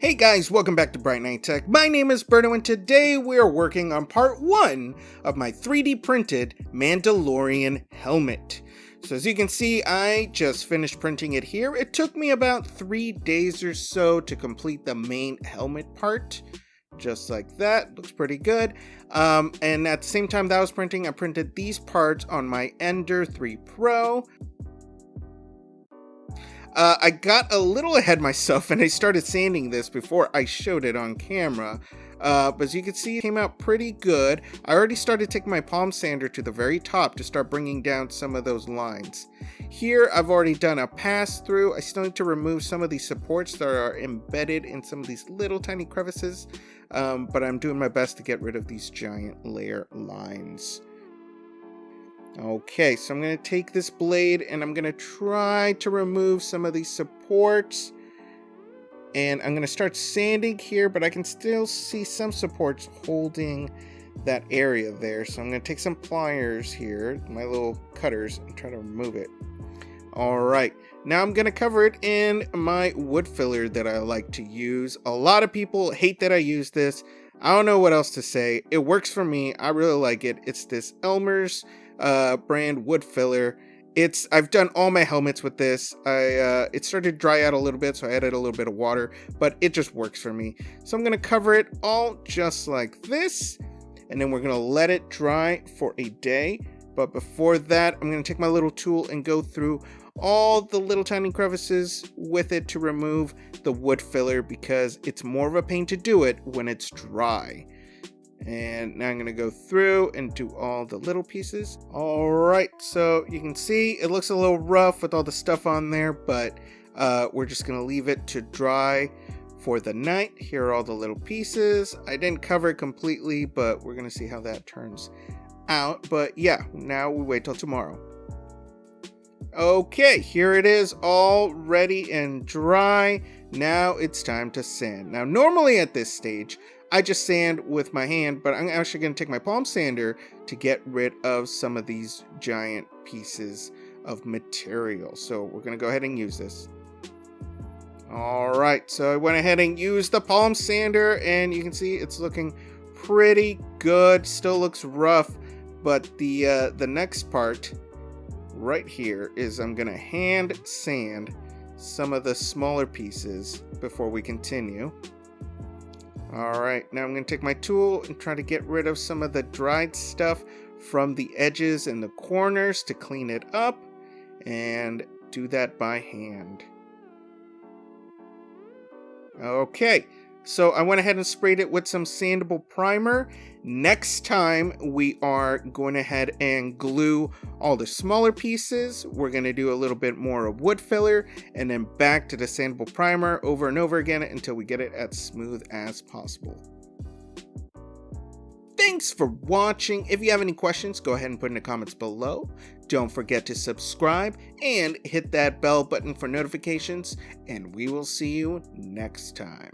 Hey guys, welcome back to brightnighttech. My name is Berto and today we are working on part 1 of my 3D printed Mandalorian helmet. So as you can see, I just finished printing it here. It took me about 3 days or so to complete the main helmet part. Just like that, looks pretty good. And at the same time that I was printing, I printed these parts on my Ender 3 Pro. I got a little ahead myself and I started sanding this before I showed it on camera. But as you can see, it came out pretty good. I already started taking my palm sander to the very top to start bringing down some of those lines. Here, I've already done a pass through. I still need to remove some of these supports that are embedded in some of these little tiny crevices. But I'm doing my best to get rid of these giant layer lines. Okay, so I'm going to take this blade and I'm going to try to remove some of these supports. And I'm going to start sanding here, but I can still see some supports holding that area there. So I'm going to take some pliers here, my little cutters, and try to remove it. Alright, now I'm going to cover it in my wood filler that I like to use. A lot of people hate that I use this. I don't know what else to say. It works for me. I really like it. It's this Elmer's brand wood filler. I've done all my helmets with this. It started to dry out a little bit, so I added a little bit of water, but it just works for me. So I'm going to cover it all just like this, and then we're going to let it dry for a day. But before that, I'm going to take my little tool and go through all the little tiny crevices with it to remove the wood filler because it's more of a pain to do it when it's dry. And now I'm going to go through and do all the little pieces. Alright, so you can see it looks a little rough with all the stuff on there, but we're just going to leave it to dry for the night. Here are all the little pieces. I didn't cover it completely, but we're going to see how that turns out. But yeah, now we wait till tomorrow. Okay, here it is, all ready and dry. Now it's time to sand. Now normally at this stage, I just sand with my hand, but I'm actually going to take my palm sander to get rid of some of these giant pieces of material. So we're going to go ahead and use this. Alright, so I went ahead and used the palm sander, and you can see it's looking pretty good. Still looks rough, but the next part right here is I'm going to hand sand some of the smaller pieces before we continue. Alright, now I'm going to take my tool and try to get rid of some of the dried stuff from the edges and the corners to clean it up, and do that by hand. Okay, so I went ahead and sprayed it with some sandable primer. Next time we are going ahead and glue all the smaller pieces. We're going to do a little bit more of wood filler and then back to the sandable primer over and over again until we get it as smooth as possible. Thanks for watching. If you have any questions, go ahead and put in the comments below. Don't forget to subscribe and hit that bell button for notifications, and we will see you next time.